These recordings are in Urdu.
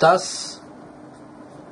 10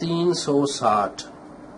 360,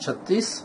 36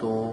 2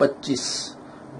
25।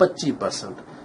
25%,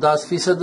10%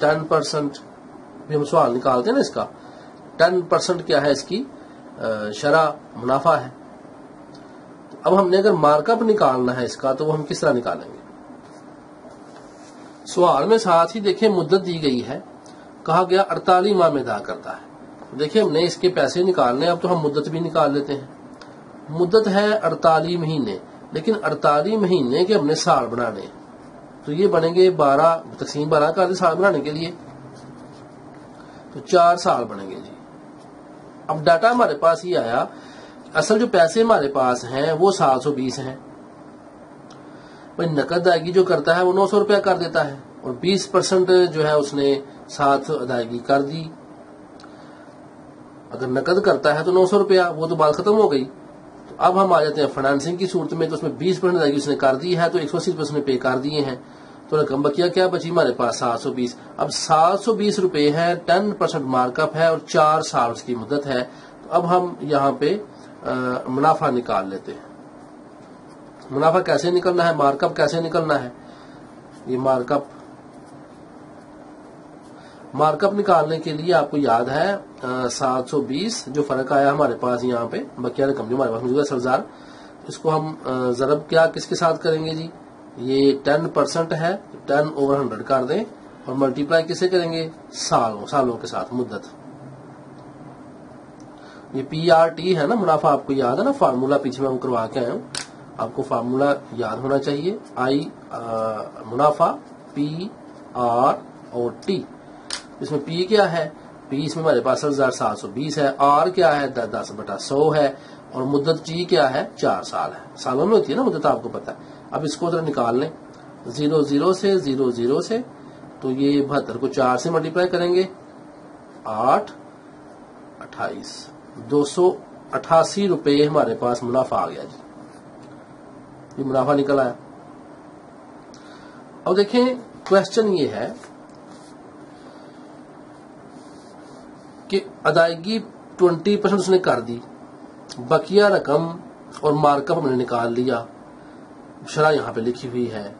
10% بھی ہم سوال نکالتے ہیں نا اس کا, 10% کیا ہے اس کی شرح منافع ہے. اب ہم نے اگر مارک اپ نکالنا ہے اس کا تو وہ ہم کس طرح نکالیں گے؟ سوال میں ساتھ ہی دیکھیں مدت دی گئی ہے, کہا گیا 48 ماہ میں ادا کرتا ہے. دیکھیں ہم نے اس کے پیسے نکالنے, اب تو ہم مدت بھی نکال لیتے ہیں. مدت ہے 48 مہینے, لیکن 48 مہینے کے ہم نے سال بنانے, تو یہ بنیں گے 12 تقسیم 12 کر دیں سال بنانے کے لیے, تو 4 سال بنیں گے جی. اب ڈاٹا ہمارے پاس یہ آیا, اصل جو پیسے ہمارے پاس ہیں وہ 720 ہیں. نقد ادائیگی جو کرتا ہے وہ 900 روپیہ کر دیتا ہے, اور 20% جو ہے اس نے ساتھ ادائیگی کر دی. اگر نقد کرتا ہے تو 900 روپیہ, وہ تو بات ختم ہو گئی. تو اب ہم آ جاتے ہیں فائنانسنگ کی صورت میں, تو اس میں 20% ادائیگی اس نے کر دی ہے, تو 180 اس نے پے کر دیے ہیں, تو رقم بقیہ کیا بچی ہمارے پاس 720. اب 720 روپے ہے, 10% مارک اپ ہے, اور 4 سال اس کی مدت ہے. تو اب ہم یہاں پہ منافع نکال لیتے ہیں. منافع کیسے نکلنا ہے, مارک اپ کیسے نکلنا ہے؟ یہ مارک اپ نکالنے کے لیے آپ کو یاد ہے 720 جو فرق آیا ہمارے پاس یہاں پہ بقیہ رقم جو ہمارے پاس موجود ہے 10,000, اس کو ہم ضرب کیا کس کے ساتھ کریں گے جی؟ یہ 10% ہے, 10/100 کر دیں, اور ملٹیپلائی کسے کریں گے؟ سالوں کے ساتھ, مدت. یہ PRT ہے نا منافع, آپ کو یاد ہے نا فارمولا, پیچھے میں کروا کے آیا ہوں, آپ کو فارمولا یاد ہونا چاہیے. منافع PR اور T. اس میں P کیا ہے؟ P اس میں ہمارے پاس 720 ہے, R کیا ہے 10/100 ہے, اور مدت T کیا ہے 4 سال ہے. سالوں میں ہوتی ہے نا مدت, آپ کو پتا ہے. اب اس کو ذرا نکال لیں 00 سے 00 سے, تو یہ 72 کو 4 سے ملٹیپلائی کریں گے, 8 28 288 روپے ہمارے پاس منافع آ گیا جی. یہ منافع نکل آیا. اب دیکھیں کوشچن یہ ہے کہ ادائیگی 20% اس نے کر دی, بقیہ رقم اور مارک اپ ہم نے نکال لیا, شرح یہاں پہ لکھی ہوئی ہے.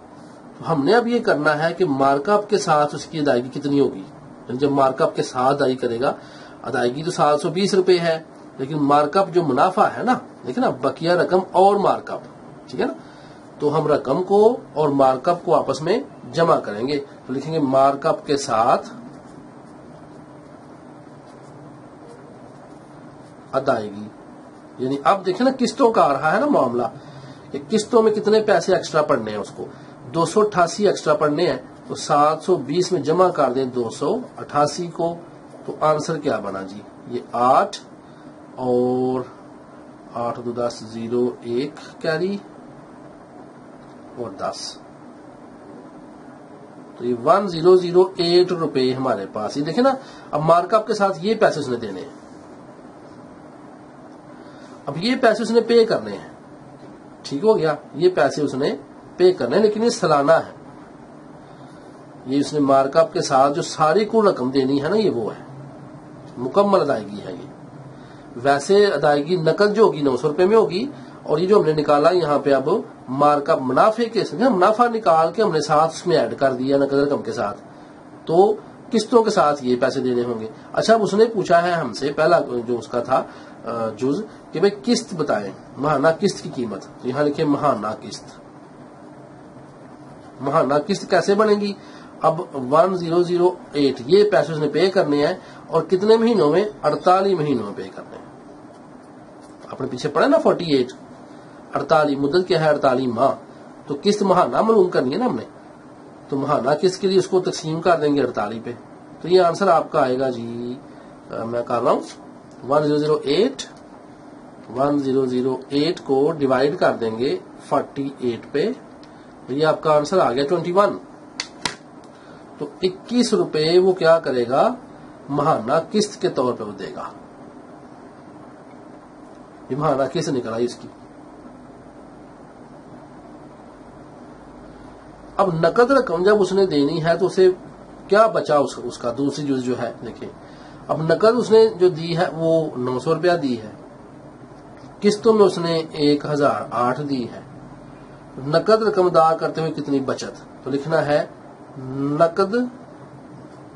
تو ہم نے اب یہ کرنا ہے کہ مارک اپ کے ساتھ اس کی ادائیگی کتنی ہوگی. جب مارک اپ کے ساتھ ادائیگی کرے گا, ادائیگی تو 720 روپے ہے, لیکن مارک اپ جو منافع ہے نا, دیکھیں نا, بقیہ رقم اور مارک اپ, ٹھیک ہے نا. تو ہم رقم کو اور مارک اپ کو آپس میں جمع کریں گے, تو لکھیں گے مارک اپ کے ساتھ ادائیگی. یعنی اب دیکھیں نا قسطوں کا آ رہا ہے نا معاملہ, کہ قسطوں میں کتنے پیسے ایکسٹرا پڑنے ہیں, اس کو 288 ایکسٹرا پڑنے ہیں, تو 720 میں جمع کر دیں 288 کو, تو آنسر کیا بنا جی؟ یہ 8 اور 8 2 10 0 1 کیری اور 10, تو یہ 1008 روپے ہمارے پاس. یہ دیکھیں نا, اب مارک اپ کے ساتھ یہ پیسے اس نے دینے ہیں, اب یہ پیسے اس نے پے کرنے ہیں, ٹھیک ہو گیا, یہ پیسے اس نے پے کرنے ہیں, لیکن یہ سالانہ ہے. یہ اس نے مارک اپ کے ساتھ جو ساری کل رقم دینی ہے نا, یہ وہ ہے, مکمل ادائیگی ہے. یہ ویسے ادائیگی نقد جو ہوگی 900 روپے میں ہوگی, اور یہ جو ہم نے نکالا یہاں پہ اب مارک اپ منافع کے منافع نکال کے ہم نے ساتھ اس میں ایڈ کر دیا نقد رقم کے ساتھ, تو قسطوں کے ساتھ یہ پیسے دینے ہوں گے. اچھا, اب اس نے پوچھا ہے ہم سے, پہلا جو اس کا تھا جز, کہ بھئی قسط بتائیں, ماہانہ قسط کی قیمت. یہاں لکھیں ماہانہ قسط. ماہانہ قسط کیسے بنے گی؟ اب 1008 یہ پیسے اس نے پے کرنے ہیں, اور کتنے مہینوں میں؟ 48 مہینوں میں پے کرنے ہیں. آپ نے پیچھے پڑھا نا 48, 48 مدت کیا ہے 48 ماہ, تو قسط ماہانہ معلوم کرنی ہے نا ہم نے, تو ماہانہ قسط کے لیے اس کو تقسیم کر دیں گے 48 پہ, تو یہ آنسر آپ کا آئے گا جی, میں کر رہا ہوں 1008 کو ڈیوائڈ کر دیں گے 48 پہ, تو یہ آپ کا آنسر آ گیا 21. تو 21 روپے وہ کیا کرے گا, ماہانہ قسط کے طور پہ وہ دے گا. یہ ماہانہ قسط نکل آئی اس کی. اب نقد رقم جب اس نے دینی ہے تو اسے کیا بچا اس کا دوسری جز جو ہے, دیکھیں اب نقد اس نے جو دی ہے وہ 900 روپیہ دی ہے, قسطوں میں اس نے 1008 دی ہے. نقد رقم ادا کرتے ہوئے کتنی بچت, تو لکھنا ہے نقد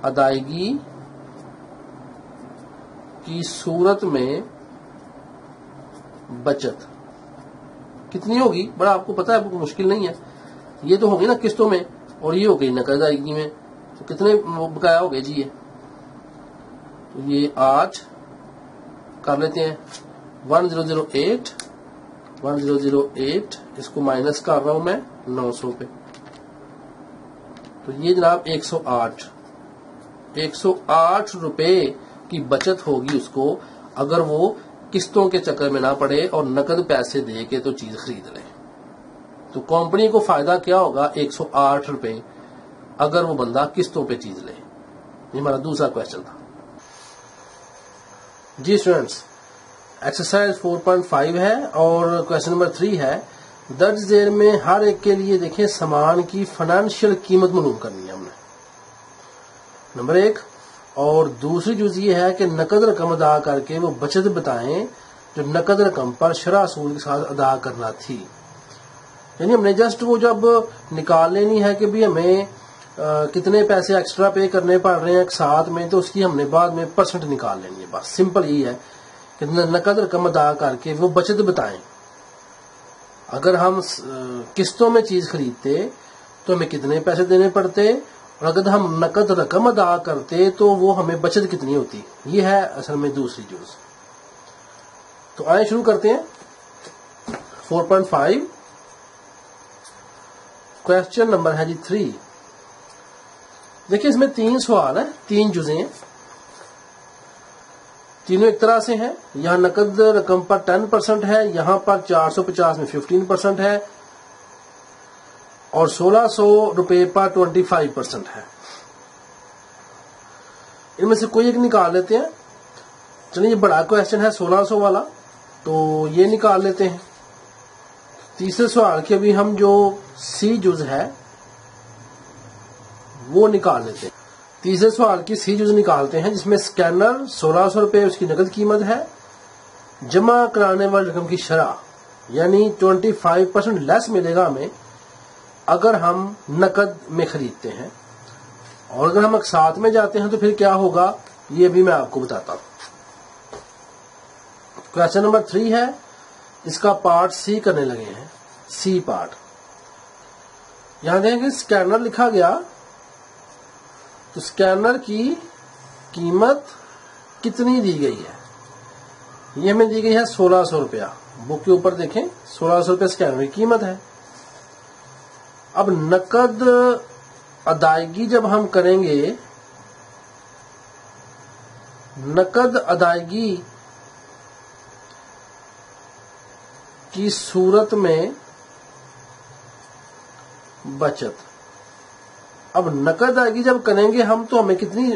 ادائیگی کی صورت میں بچت کتنی ہوگی؟ بڑا آپ کو پتا ہے، مشکل نہیں ہے. یہ تو ہوگی نا قسطوں میں، اور یہ ہو گئی نقد ادائیگی میں. تو کتنے بقایا ہو گئے جی؟ تو یہ 8 کر لیتے ہیں. 1008 اس کو مائنس کر رہا ہوں میں 900 پہ. تو یہ جناب 108 روپے کی بچت ہوگی اس کو، اگر وہ قسطوں کے چکر میں نہ پڑے اور نقد پیسے دے کے تو چیز خرید لے. تو کمپنی کو فائدہ کیا ہوگا؟ 108 روپے اگر وہ بندہ قسطوں پہ چیز لے. یہ ہمارا دوسرا کوشچن تھا. جی اسٹوڈینٹس، ایکسرسائز 4.5 ہے اور کوشچن نمبر 3 ہے. درج ذیل میں ہر ایک کے لیے دیکھیں سامان کی فائنینشیل قیمت معلوم کرنی ہے ہم نے، نمبر 1. اور دوسری چیز یہ ہے کہ نقد رقم ادا کر کے وہ بچت بتائیں جو نقد رقم پر شرح اصول کے ساتھ ادا کرنا تھی. یعنی ہم نے جسٹ وہ جب نکال لینی ہے کہ بھی ہمیں کتنے پیسے ایکسٹرا پے کرنے پڑ رہے ہیں ایک ساتھ میں، تو اس کی ہم نے بعد میں پرسنٹ نکال لینی ہے. بس سمپل یہی ہے کہ نقد رقم ادا کر کے وہ بچت بتائیں. اگر ہم قسطوں میں چیز خریدتے تو ہمیں کتنے پیسے دینے پڑتے، اور اگر ہم نقد رقم ادا کرتے تو وہ ہمیں بچت کتنی ہوتی. یہ ہے اصل میں دوسری چیز. تو آئیں شروع کرتے ہیں. 4.5 کوشچن نمبر ہے جی 3. دیکھیں اس میں 3 سوال ہیں، 3 جزیں ہیں، تینوں ایک طرح سے ہیں. یہاں نقد رقم پر 10% ہے، یہاں پر 450 میں 15% ہے، اور 1600 روپے پر 25% ہے. ان میں سے کوئی ایک نکال لیتے ہیں. چلیے یہ بڑا کوشچن ہے 1600 والا، تو یہ نکال لیتے ہیں. تیسرے سوال کے بھی ہم جو سی جز ہے وہ نکال لیتے ہیں. تیسرے سوال کی سی جز نکالتے ہیں جس میں سکینر 1600 روپے اس کی نقد قیمت ہے، جمع کرانے والی رقم کی شرح یعنی 25% لیس ملے گا ہمیں اگر ہم نقد میں خریدتے ہیں، اور اگر ہم اقساط میں جاتے ہیں تو پھر کیا ہوگا یہ بھی میں آپ کو بتاتا ہوں. کوشچن نمبر 3 ہے، اس کا پارٹ سی کرنے لگے ہیں. سی پارٹ یہاں دیکھیں کہ سکینر لکھا گیا، تو سکینر کی قیمت کتنی دی گئی ہے؟ یہ ہمیں دی گئی ہے 1600 روپیہ. بک کے اوپر دیکھیں 1600 روپے سکینر کی قیمت ہے. اب نقد ادائیگی جب ہم کریں گے، نقد ادائیگی کی صورت میں بچت. اب نقد ادائیگی جب کریں گے ہم تو ہمیں کتنی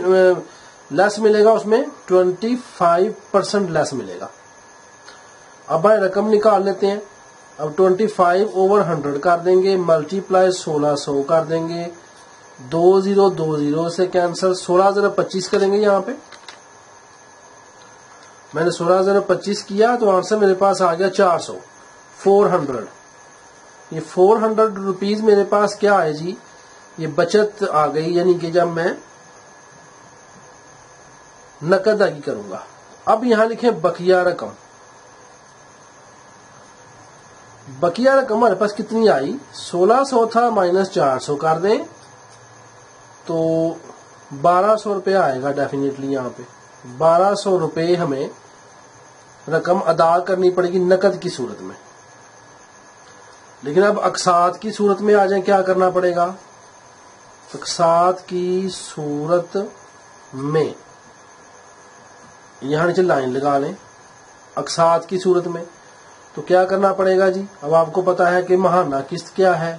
لیس ملے گا؟ اس میں 25% لیس ملے گا. اب ہم رقم نکال لیتے ہیں. اب 25/100 کر دیں گے، ملٹیپلائی 1600 کر دیں گے، 2020 سے کینسل، 16,025 کریں گے. یہاں پہ میں نے 16,025 کیا تو آنسر میرے پاس آ گیا 400. یہ 400 روپیز میرے پاس کیا ہے جی؟ یہ بچت آ گئی، یعنی کہ جب میں نقد ادائیگی کروں گا. اب یہاں لکھیں بقیہ رقم. بقیہ رقم ہمارے پاس کتنی آئی؟ 1600 تھا مائنس 400 کر دیں تو 1200 روپے آئے گا ڈیفینیٹلی. یہاں پہ 1200 روپے ہمیں رقم ادا کرنی پڑے گی نقد کی صورت میں. لیکن اب اقساط کی صورت میں آ جائیں، کیا کرنا پڑے گا؟ اقساط کی صورت میں یہاں نیچے لائن لگا لیں. اقساط کی صورت میں تو کیا کرنا پڑے گا جی؟ اب آپ کو پتا ہے کہ ماہانہ قسط کیا ہے.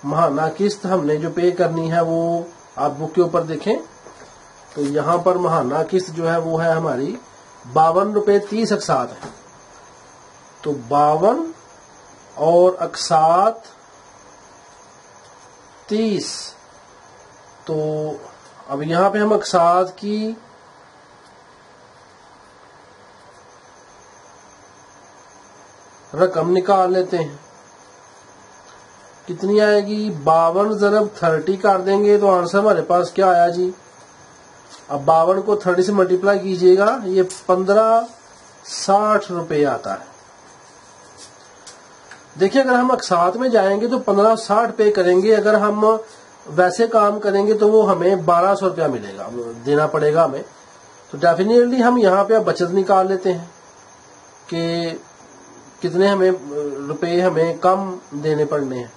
ماہانہ قسط ہم نے جو پے کرنی ہے وہ آپ بک کے اوپر دیکھیں تو یہاں پر ماہانہ قسط جو ہے وہ ہے ہماری 52 روپے 30 اقساط ہے. تو 52 اور اقساط 30. تو اب یہاں پہ ہم اقساط کی رقم نکال لیتے ہیں. کتنی آئے گی؟ 52 ضرب 30 کر دیں گے تو آنسر ہمارے پاس کیا آیا جی؟ اب 52 کو 30 سے ملٹیپلائی کیجئے گا، یہ 1560 روپے آتا ہے۔ دیکھیں اگر ہم اقساط میں جائیں گے تو 1560 پے کریں گے، اگر ہم ویسے کام کریں گے تو وہ ہمیں 1200 روپیہ ملے گا، دینا پڑے گا ہمیں۔ تو ڈیفینیٹلی ہم یہاں پہ اب بچت نکال لیتے ہیں کہ کتنے ہمیں روپے ہمیں کم دینے پڑنے ہیں،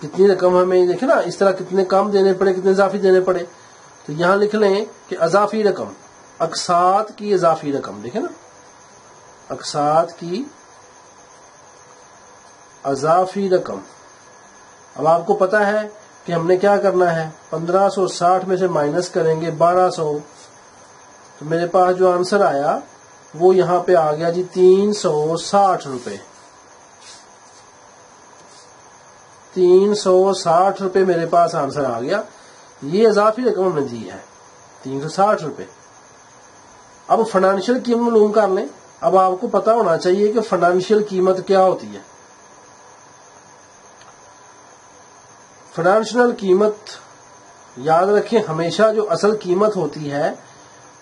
کتنی رقم ہمیں، دیکھیں نا اس طرح کتنے کم دینے پڑے، کتنے اضافی دینے پڑے۔ تو یہاں لکھ لیں کہ اضافی رقم، اقساط کی اضافی رقم، دیکھیں نا اقساط کی اضافی رقم۔ اب آپ کو پتا ہے کہ ہم نے کیا کرنا ہے، 1560 میں سے مائنس کریں گے 1200، تو میرے پاس جو آنسر آیا وہ یہاں پہ آ گیا جی 360 روپے۔ 360 روپے میرے پاس آنسر آ گیا، یہ اضافی رقم ہم نے دی ہے 360 روپے۔ اب فائنینشیل قیمت معلوم کر لیں۔ اب آپ کو پتا ہونا چاہیے کہ فائنینشیل قیمت کیا ہوتی ہے۔ فائنینشیل قیمت یاد رکھیں، ہمیشہ جو اصل قیمت ہوتی ہے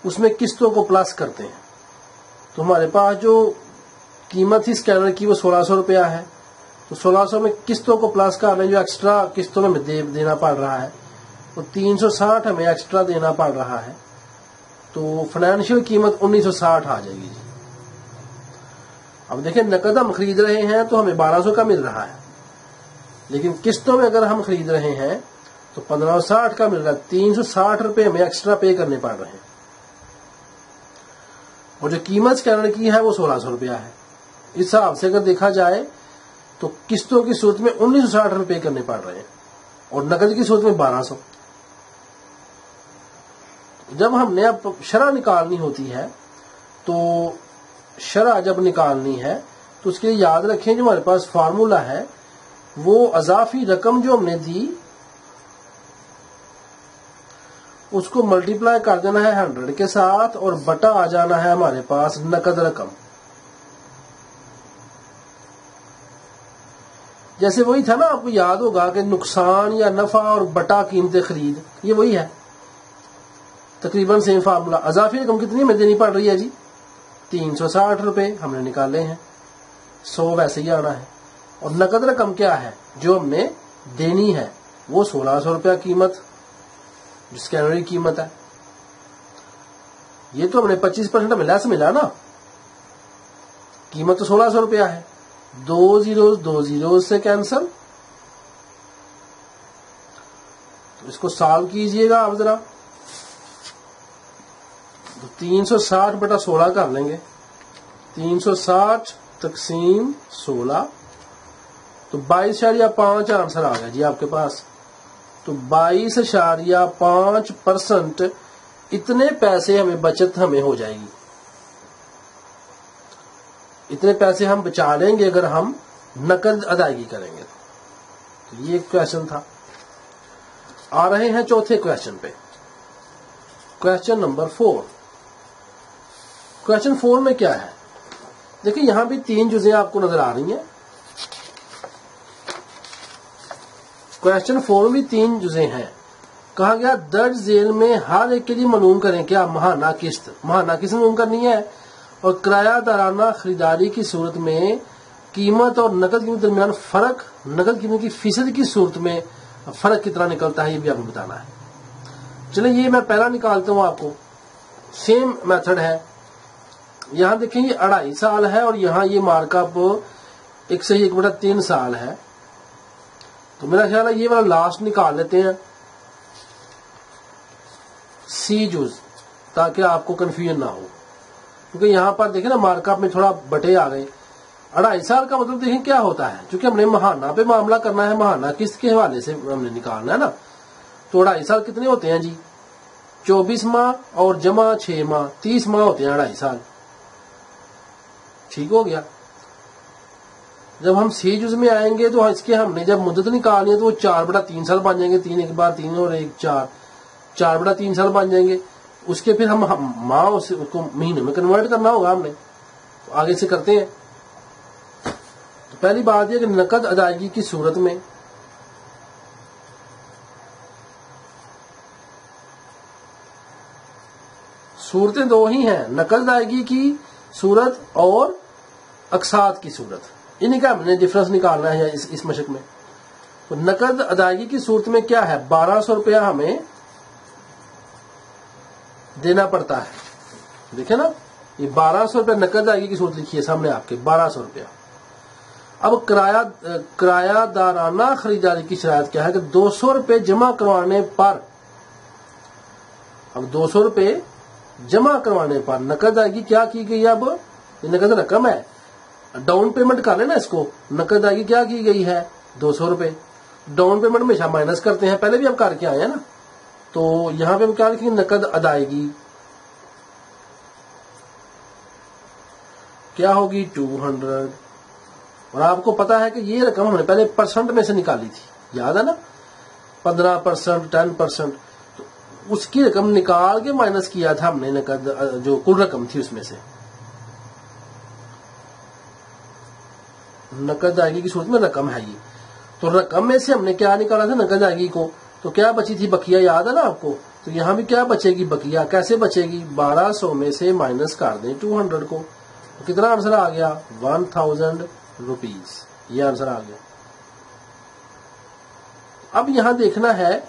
اس میں قسطوں کو پلس کرتے ہیں۔ تو ہمارے پاس جو قیمت تھی اسکینر کی وہ 1600 روپیہ ہے، تو 1600 میں قسطوں کو پلس کر لیں، جو ایکسٹرا قسطوں میں دینا پڑ رہا ہے، تو 360 ہمیں ایکسٹرا دینا پڑ رہا ہے، تو فائنینشیل قیمت 1960 آ جائے گی جی۔ اب دیکھیں نقد ہم خرید رہے ہیں تو ہمیں 1200 کا مل رہا ہے، لیکن قسطوں میں اگر ہم خرید رہے ہیں تو 1560 کا مل رہا ہے، 360 روپے ہمیں ایکسٹرا پے کرنے پڑ رہے ہیں، اور جو قیمت اسکینر کی ہے وہ 1600 روپیہ ہے۔ اس حساب سے اگر دیکھا جائے تو قسطوں کی صورت میں 1960 روپے کرنے پڑ رہے ہیں اور نقد کی صورت میں 1200۔ جب ہم نے اب شرح نکالنی ہوتی ہے تو شرح جب نکالنی ہے تو اس کے لیے یاد رکھیں جو ہمارے پاس فارمولا ہے وہ اضافی رقم جو ہم نے دی اس کو ملٹیپلائی کر دینا ہے 100 کے ساتھ اور بٹا آ جانا ہے ہمارے پاس نقد رقم۔ جیسے وہی تھا نا، آپ کو یاد ہوگا کہ نقصان یا نفع اور بٹا قیمت خرید، یہ وہی ہے تقریباً سیم فارمولا۔ اضافی رقم کتنی ہمیں دینی پڑ رہی ہے جی؟ 360 روپے ہم نے نکالے ہیں، 100 ویسے ہی آنا ہے، اور نقد رقم کیا ہے جو ہم نے دینی ہے وہ 1600 روپیہ قیمت جو اسکینری قیمت ہے۔ یہ تو ہم نے 25% ہمیں لیس ملا نا، قیمت تو 1600 روپیہ ہے، 2 زیروز سے کینسل، تو اس کو سالو کیجئے گا آپ ذرا، تو 360 بٹا 16 کر لیں گے، 360 تقسیم 16، تو 22.5 آنسر آ گیا جی آپ کے پاس۔ تو 22.5% اتنے پیسے ہمیں بچت ہمیں ہو جائے گی، اتنے پیسے ہم بچا لیں گے اگر ہم نقد ادائیگی کریں گے۔ تو یہ ایک کویشچن تھا۔ آ رہے ہیں چوتھے کویشچن پہ، کویشچن نمبر 4۔ کویشچن 4 میں کیا ہے؟ دیکھیں یہاں بھی 3 جزیں آپ کو نظر آ رہی ہیں۔ کویشچن 4 میں بھی 3 جزیں ہیں۔ کہا گیا درج ذیل میں ہر ایک کے لیے معلوم کریں کیا ماہانہ قسط معلوم کرنی ہے، اور کرایہ دارانہ خریداری کی صورت میں قیمت اور نقد قیمت درمیان فرق، نقد قیمت کی فیصد کی صورت میں فرق کتنا نکلتا ہے یہ بھی آپ کو بتانا ہے۔ چلیں یہ میں پہلا نکالتا ہوں، آپ کو سیم میتھڈ ہے۔ یہاں دیکھیں یہ 2.5 سال ہے اور یہاں یہ مارک اپ 1/3 سال ہے، تو میرا خیال ہے یہ والا لاسٹ نکال لیتے ہیں سی جز، تاکہ آپ کو کنفیوژن نہ ہو، کیونکہ یہاں پر دیکھیں نا مارک اپ میں تھوڑا بٹے آ گئے۔ 2.5 سال کا مطلب دیکھیں کیا ہوتا ہے، چونکہ ہم نے ماہانہ پہ معاملہ کرنا ہے، ماہانہ قسط کے حوالے سے ہم نے نکالنا ہے نا، تو 2.5 سال کتنے ہوتے ہیں جی؟ 24 ماہ اور جمع 6 ماہ، 30 ماہ ہوتے ہیں 2.5 سال۔ ٹھیک ہو گیا۔ جب ہم سی جز میں آئیں گے تو اس کے ہم نے جب مدت نکالنی ہے تو وہ 4/3 سال بن جائیں گے، 3 ایک بار 3 اور 1 4، 4/3 سال بن جائیں گے۔ اس کے پھر ہم ماہ اس کو مہینے میں کنورٹ کرنا ہوگا ہم نے، تو آگے سے کرتے ہیں۔ پہلی بات یہ کہ نقد ادائیگی کی صورت میں صورتیں دو ہی ہیں، نقد ادائیگی کی صورت اور اقساط کی صورت، انہیں کا ہم نے ڈفرنس نکالنا ہے اس مشق میں۔ تو نقد ادائیگی کی صورت میں کیا ہے، 1200 روپیہ ہمیں دینا پڑتا ہے، دیکھیں نا یہ 1200 روپیہ نقد ادائیگی کی صورت لکھی ہے سامنے آپ کے، 1200 روپیہ۔ اب کرایہ دارانہ خریداری کی شرائط کیا ہے کہ 200 روپے جمع کروانے پر، اب 200 روپے جمع کروانے پر نقد ادائیگی کیا کی گئی، اب یہ نقد رقم ہے، ڈاؤن پیمنٹ کر لینا اس کو، نقد ادائیگی کیا کی گئی ہے 200 روپے، ڈاؤن پیمنٹ ہمیشہ مائنس کرتے ہیں، پہلے بھی ہم کر کے آئے ہیں نا، تو یہاں پہ ہم کیا لکھیں گے، نقد ادائیگی کیا ہوگی 200، اور آپ کو پتا ہے کہ یہ رقم ہم نے پہلے پرسنٹ میں سے نکالی تھی، یاد ہے نا، 15%، 10%، تو اس کی رقم نکال کے مائنس کیا تھا ہم نے نقد جو کل رقم تھی اس میں سے، نقد ادائیگی کی صورت میں رقم ہے یہ، تو رقم میں سے ہم نے کیا نکالا تھا نقد ادائیگی کو، تو کیا بچی تھی بقیہ، یاد ہے نا آپ کو، تو یہاں بھی کیا بچے گی بقیہ، کیسے بچے گی، 1200 میں سے مائنس کر دیں 200 کو، تو کتنا آنسر آ گیا 1000 روپیز، یہ آنسر آ گیا۔ اب یہاں دیکھنا ہے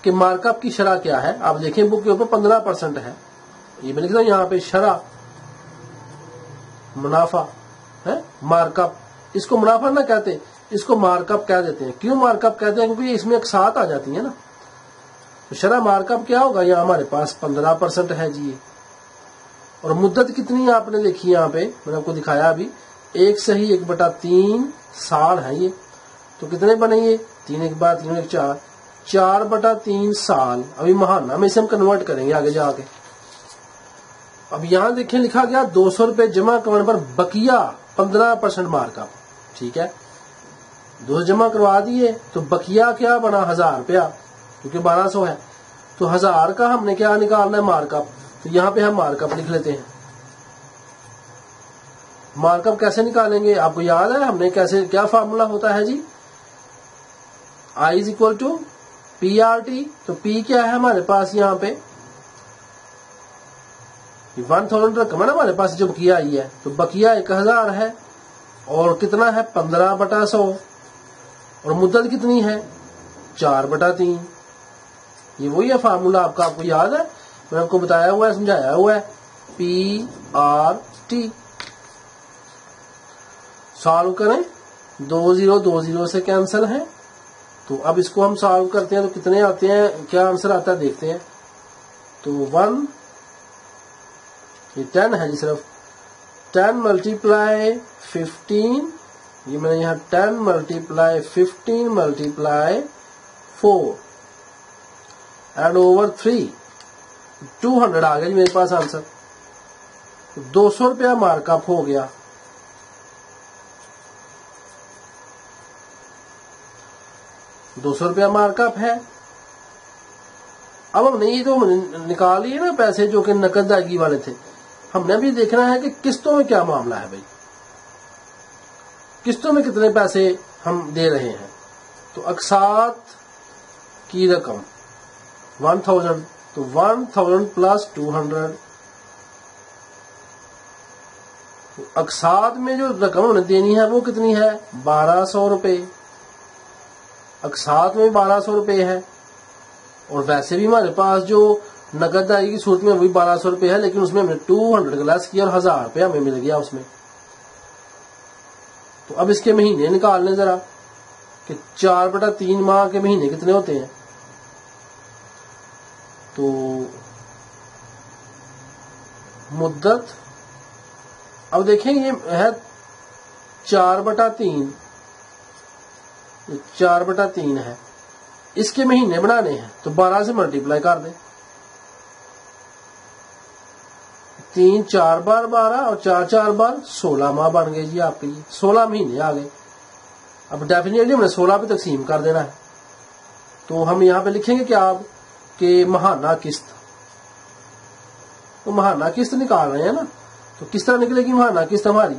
کہ مارک اپ کی شرح کیا ہے، آپ دیکھیں بک کے اوپر 15% ہے، یہ میں لکھتا ہوں یہاں پہ شرح منافع ہے، مارک اپ، اس کو منافع نہ کہتے، اس کو مارک اپ کہہ دیتے ہیں، کیوں مارک اپ کہتے ہیں، کیونکہ اس میں اقساط آ جاتی ہیں نا، تو شرح مارک اپ کیا ہوگا، یہاں ہمارے پاس 15% ہے جی، اور مدت کتنی آپ نے دیکھی یہاں پہ میں نے آپ کو دکھایا ابھی، 1/3 سال ہے یہ، تو کتنے بنے یہ 3/3 4/3 سال، ابھی ماہانہ میں سے ہم کنورٹ کریں گے آگے جا کے۔ اب یہاں دیکھیں لکھا گیا 200 روپے جمع کروانے پر بقیہ 15% مارک اپ، ٹھیک ہے، 200 جمع کروا دیے تو بقیہ کیا بنا 1000 روپیہ، کیونکہ 1200 ہے، تو 1000 کا ہم نے کیا نکالنا ہے مارک اپ، تو یہاں پہ ہم مارک اپ لکھ لیتے ہیں۔ مارک اپ کیسے نکالیں گے، آپ کو یاد ہے ہم نے کیسے، کیا فارمولا ہوتا ہے جی، I = PRT، تو P کیا ہے ہمارے پاس یہاں پہ 1000 رقم ہے نا ہمارے پاس جو بقیہ آئی ہے، تو بقیہ 1000 ہے، اور کتنا ہے 15/100، اور مدت کتنی ہے 4/3، یہ وہی ہے فارمولا آپ کا، آپ کو یاد ہے، میں نے آپ کو بتایا ہوا ہے، سمجھایا ہوا ہے، PRT۔ سالو کریں، 2 سے کینسل ہیں، تو اب اس کو ہم سالو کرتے ہیں تو کتنے آتے ہیں، کیا آنسر آتا ہے دیکھتے ہیں، تو 1، یہ 10 ہے جی، صرف 10 × 15، یہ میں نے یہاں 10 × 15 × 4 اینڈ اوور 3، 200 آ گیا جی میرے پاس آنسر، 200 روپیہ مارک اپ ہو گیا، 200 روپیہ مارک اپ ہے۔ اب ہم نے یہ تو نکال لیے نا پیسے جو کہ نقد ادائیگی والے تھے، ہم نے بھی دیکھنا ہے کہ قسطوں میں کیا معاملہ ہے بھائی، قسطوں میں کتنے پیسے ہم دے رہے ہیں، تو اقساط کی رقم 1000، تو 1000 + 200، اقساط میں جو رقم ہمیں دینی ہے وہ کتنی ہے 1200 روپے، اقساط میں 1200 روپے ہے، اور ویسے بھی ہمارے پاس جو نقد ادائیگی کی صورت میں وہی 1200 روپے ہے، لیکن اس میں ہم نے 200 لیس کیا اور 1000 روپے ہمیں مل گیا اس میں۔ تو اب اس کے مہینے نکال لیں ذرا کہ 4/3 ماہ کے مہینے کتنے ہوتے ہیں، تو مدت، اب دیکھیں یہ ہے 4/3، 4/3 ہے، اس کے مہینے بنانے ہیں تو 12 سے ملٹیپلائی کر دیں، 3 4 بار 12 اور 4 4 بار 16 ماہ بن گئے جی آپ کے، 16 مہینے آ گئے۔ اب ڈیفینیٹلی ہم نے 16 پہ تقسیم کر دینا ہے، تو ہم یہاں پہ لکھیں گے کیا آپ کہ ماہانہ قسط، تو ماہانہ قسط نکال رہے ہیں نا، تو کس طرح نکلے گی ماہانہ قسط ہماری،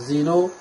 0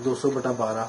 200/12,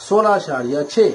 16.6।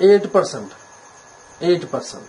8%, 8%,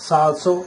700,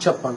56,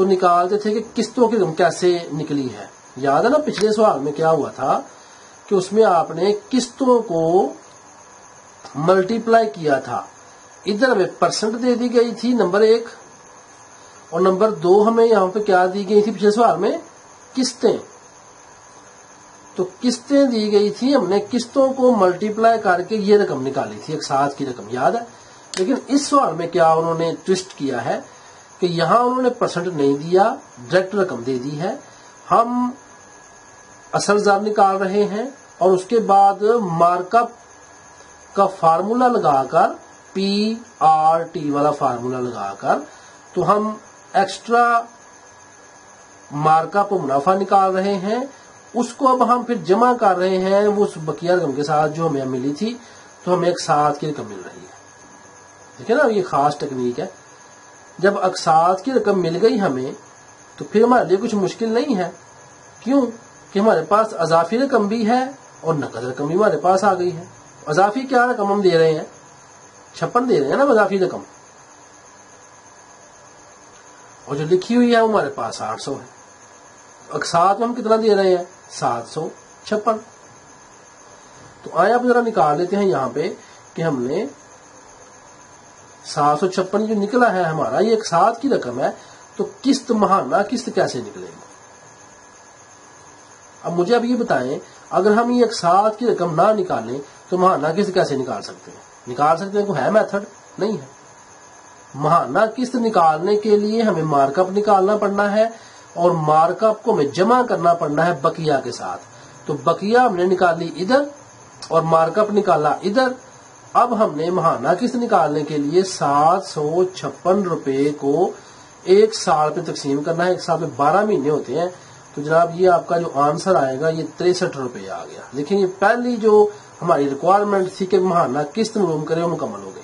تو نکالتے تھے کہ قسطوں کی رقم کیسے نکلی ہے. یاد ہے نا پچھلے سوال میں کیا ہوا تھا کہ اس میں آپ نے قسطوں کو ملٹی پلائی کیا تھا. ادھر ہمیں پرسنٹ دے دی گئی تھی نمبر 1 اور نمبر 2 ہمیں یہاں پہ کیا دی گئی تھی پچھلے سوال میں قسطیں. تو قسطیں دی گئی تھی, ہم نے قسطوں کو ملٹی پلائی کر کے یہ رقم نکالی تھی اقساط کی رقم. یاد ہے. لیکن اس سوال میں کیا انہوں نے ٹوسٹ کیا ہے کہ یہاں انہوں نے پرسنٹ نہیں دیا, ڈائریکٹ رقم دے دی ہے. ہم اصل زر نکال رہے ہیں اور اس کے بعد مارک اپ کا فارمولا لگا کر PRT والا فارمولا لگا کر تو ہم ایکسٹرا مارک اپ منافع نکال رہے ہیں. اس کو اب ہم پھر جمع کر رہے ہیں وہ اس بقیہ رقم کے ساتھ جو ہمیں ملی تھی, تو ہمیں اقساط کی رقم مل رہی ہے. ٹھیک ہے نا, یہ خاص ٹیکنیک ہے. جب اقساط کی رقم مل گئی ہمیں تو پھر ہمارے لیے کچھ مشکل نہیں ہے. کیوں کہ ہمارے پاس اضافی رقم بھی ہے اور نقد رقم بھی ہمارے پاس آ گئی ہے. اضافی کیا رقم ہم دے رہے ہیں, 56 دے رہے ہیں نا اضافی رقم, اور جو لکھی ہوئی ہے وہ ہمارے پاس 800 ہے. اقساط میں ہم کتنا دے رہے ہیں 756. تو آئے آپ ذرا نکال لیتے ہیں یہاں پہ کہ ہم نے 756 جو نکلا ہے ہمارا یہ اقساط کی رقم ہے, تو قسط ماہانہ قسط کیسے نکلے گی. اب مجھے اب یہ بتائیں اگر ہم یہ اقساط کی رقم نہ نکالیں تو ماہانہ قسط کیسے نکال سکتے ہیں. نکال سکتے ہیں, کوئی ہے میتھڈ نہیں ہے. ماہانہ قسط نکالنے کے لیے ہمیں مارک اپ نکالنا پڑنا ہے اور مارک اپ کو ہمیں جمع کرنا پڑنا ہے بقیہ کے ساتھ. تو بقیہ ہم نے نکالی ادھر اور مارک اپ نکالا ادھر. اب ہم نے ماہانہ قسط نکالنے کے لیے 756 روپے کو ایک سال پہ تقسیم کرنا ہے. ایک سال میں 12 مہینے ہوتے ہیں. تو جناب یہ آپ کا جو آنسر آئے گا یہ 63 روپے آ گیا. لیکن یہ پہلی جو ہماری ریکوائرمنٹ تھی کہ ماہانہ قسط معلوم کرے وہ مکمل ہو گئی.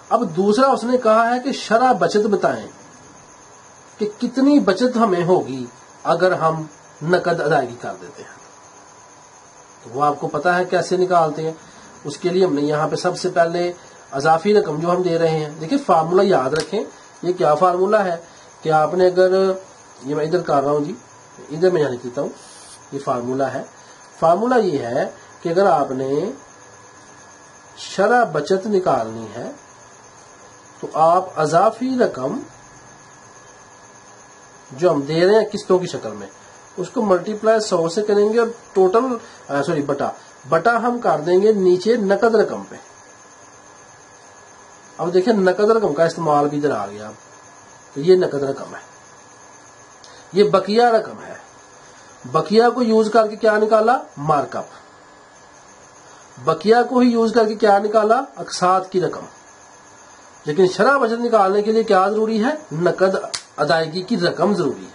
اب دوسرا اس نے کہا ہے کہ شرح بچت بتائیں کہ کتنی بچت ہمیں ہوگی اگر ہم نقد ادائیگی کر دیتے ہیں. تو وہ آپ کو پتا ہے کیسے نکالتے ہیں. اس کے لیے ہم نے یہاں پہ سب سے پہلے اضافی رقم جو ہم دے رہے ہیں, دیکھیں فارمولا یاد رکھیں. یہ کیا فارمولا ہے کہ آپ نے اگر یہ میں ادھر کر رہا ہوں جی, ادھر میں یہاں لکھتا ہوں, یہ فارمولا ہے. فارمولا یہ ہے کہ اگر آپ نے شرح بچت نکالنی ہے تو آپ اضافی رقم جو ہم دے رہے ہیں قسطوں کی شکل میں اس کو ملٹی پلائی 100 سے کریں گے اور ٹوٹل بٹا ہم کر دیں گے نیچے نقد رقم پہ. اب دیکھیں نقد رقم کا استعمال بھی ادھر آ گیا. تو یہ نقد رقم ہے, یہ بقیہ رقم ہے. بقیہ کو یوز کر کے کیا نکالا مارک اپ, بقیہ کو ہی یوز کر کے کیا نکالا اقساط کی رقم. لیکن شرح بچت نکالنے کے لیے کیا ضروری ہے نقد ادائیگی کی رقم ضروری ہے.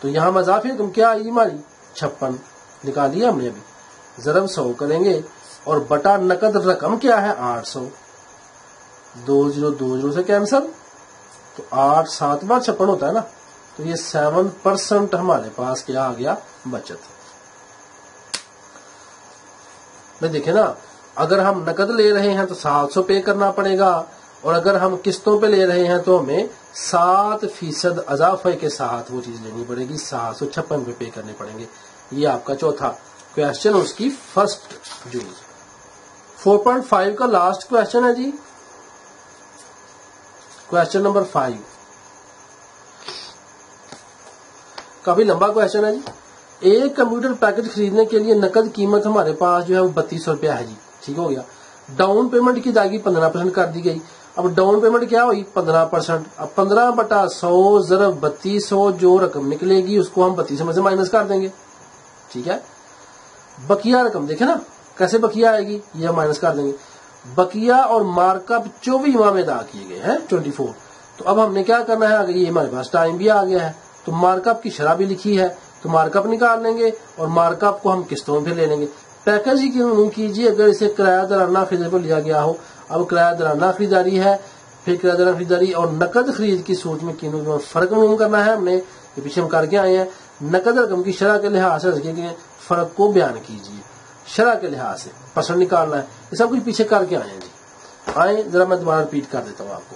تو یہاں اضافی رقم کیا آئی ہماری 56 نکالی ہم نے ابھی, ضرب 100 کریں گے اور بٹا نقد رقم کیا ہے 800. 20 سے کینسل, تو 8 7 بار 56 ہوتا ہے نا, تو یہ 7% ہمارے پاس کیا آ گیا بچت. میں دیکھیں نا اگر ہم نقد لے رہے ہیں تو 700 پے کرنا پڑے گا, اور اگر ہم قسطوں پہ لے رہے ہیں تو ہمیں 7% اضافے کے ساتھ وہ چیز لینی پڑے گی, 756 روپے پے کرنے پڑیں گے. یہ آپ کا چوتھا کوشچن اس کی فرسٹ جوز. 4.5 کا لاسٹ کوشچن ہے جی, کوشچن نمبر 5. کافی لمبا کوشچن ہے جی. ایک کمپیوٹر پیکج خریدنے کے لیے نقد قیمت ہمارے پاس جو ہے وہ 3200 روپیہ ہے جی. ٹھیک ہو گیا. ڈاؤن پیمنٹ کی ادائیگی 15% کر دی گئی. اب ڈاؤن پیمنٹ کیا ہوئی 15%. اب 15/100 ضرب 3200 جو رقم نکلے گی اس کو ہم 3200 میں سے مائنس کر دیں گے. ٹھیک ہے. بقیہ رقم دیکھیں نا کیسے بقیہ آئے گی, یہ ہم مائنس کر دیں گے. بقیہ اور مارک اپ 24 میں ادا کیے گئے ہیں 24. تو اب ہم نے کیا کرنا ہے, اگر یہ ہمارے پاس ٹائم بھی آ گیا ہے تو مارک اپ کی شرح بھی لکھی ہے تو مارک اپ نکال لیں گے اور مارک اپ کو ہم قسطوں میں پھر لے لیں گے. پیکج ہی کیوں کیجیے اگر اسے کرایہ دارانہ خرید پر لیا گیا ہو. اب کرایہ دارانہ خریداری ہے, پھر کرایہ دارانہ خریداری اور نقد خرید کی صورت میں قیمت میں فرق معلوم کرنا ہے. ہم نے یہ پیچھے ہم کر کے آئے ہیں. نقد رقم کی شرح کے لحاظ سے فرق کو بیان کیجیے, شرح کے لحاظ سے پرسنٹ نکالنا ہے. یہ سب کچھ پیچھے کر کے آئے ہیں جی. آئیں ذرا میں دوبارہ ریپیٹ کر دیتا ہوں آپ کو.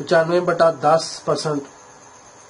95/10%।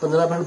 15%,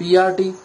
PRT,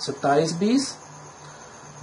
2720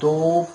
2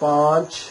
5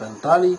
45।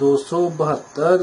272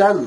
10।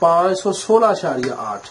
516.8।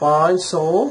500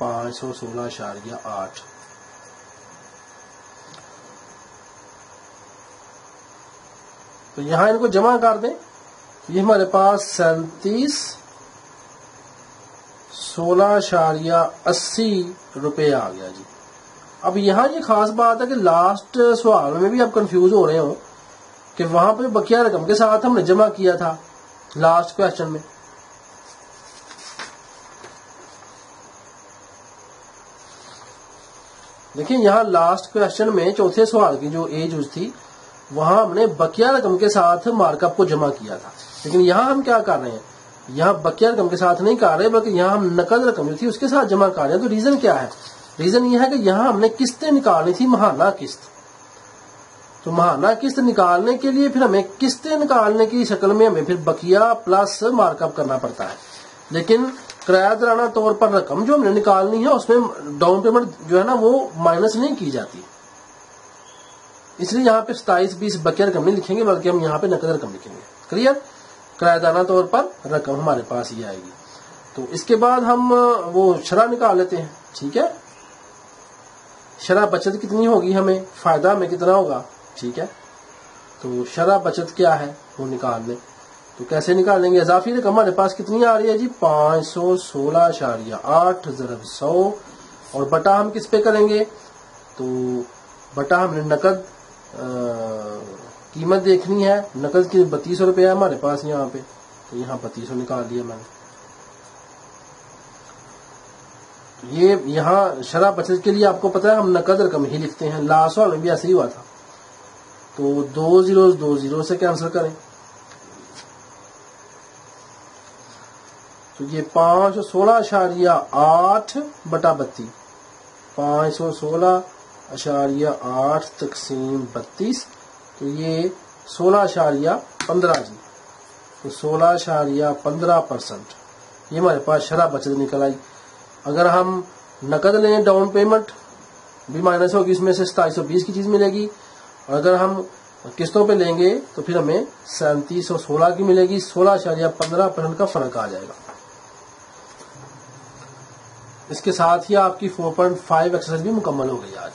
516.8। تو یہاں ان کو جمع کر دیں، یہ ہمارے پاس 3716.80 روپے آ گیا جی۔ اب یہاں یہ خاص بات ہے کہ لاسٹ سوال میں بھی آپ کنفیوز ہو رہے ہو کہ وہاں پہ بقیہ رقم کے ساتھ ہم نے جمع کیا تھا لاسٹ کویسچن میں۔ دیکھیں یہاں لاسٹ کویسچن میں چوتھے سوال کی جو اے جز تھی وہاں ہم نے بقیہ رقم کے ساتھ مارک اپ کو جمع کیا تھا، لیکن یہاں ہم کیا کر رہے ہیں، یہاں بقیہ رقم کے ساتھ نہیں کر رہے بلکہ یہاں ہم نقد رقم جو تھی اس کے ساتھ جمع کر رہے ہیں۔ تو ریزن کیا ہے؟ ریزن یہ ہے کہ یہاں ہم نے قسطیں نکالنی تھی، ماہانہ قسط۔ تو ماہانہ قسط نکالنے کے لیے پھر ہمیں قسطیں نکالنے کی شکل میں ہمیں پھر بقیہ پلس مارک اپ کرنا پڑتا ہے، لیکن کرایہ دارانہ طور پر رقم جو ہم نے نکالنی ہے اس میں ڈاؤن پیمنٹ جو ہے نا وہ مائنس نہیں کی جاتی، اس لیے یہاں پہ 2720 بقیہ رقم نہیں لکھیں گے بلکہ ہم یہاں پہ نقد رقم لکھیں گے۔ کلیئر؟ کرایہ دارانہ طور پر رقم ہمارے پاس یہ آئے گی۔ تو اس کے بعد ہم وہ شرح نکال لیتے ہیں، ٹھیک ہے؟ شرح بچت کتنی ہوگی، ہمیں فائدہ ہمیں کتنا ہوگا، ٹھیک ہے؟ تو شرح بچت کیا ہے وہ نکال لیں۔ تو کیسے نکالیں گے؟ اضافی رقم ہمارے پاس کتنی آ رہی ہے جی، 516.8 ضرب 100، اور بٹا ہم کس پہ کریں گے؟ تو بٹا ہم نے نقد قیمت دیکھنی ہے، نقد کی 3200 روپے ہے ہمارے پاس یہاں پہ، تو یہاں 3200 نکال لیا میں نے۔ یہ یہاں شرح بچت کے لیے آپ کو پتا ہے ہم نقد رقم ہی لکھتے ہیں، لاسٹ سوال میں بھی ایسے ہی ہوا تھا۔ تو 2 زیروز 2 زیرو سے کینسل کریں، تو یہ 516.8 بٹا 32، 516.8 تقسیم 32، تو یہ 16.15 جی، تو 16.15% یہ ہمارے پاس شرح بچت نکل آئی۔ اگر ہم نقد لیں ڈاؤن پیمنٹ بھی مائنس ہوگی، اس میں سے 2720 کی چیز ملے گی، اور اگر ہم قسطوں پہ لیں گے تو پھر ہمیں 3716 کی ملے گی، 16.15% کا فرق آ جائے گا۔ اس کے ساتھ ہی آپ کی 4.5 ایکسرسائز بھی مکمل ہو گئی آج۔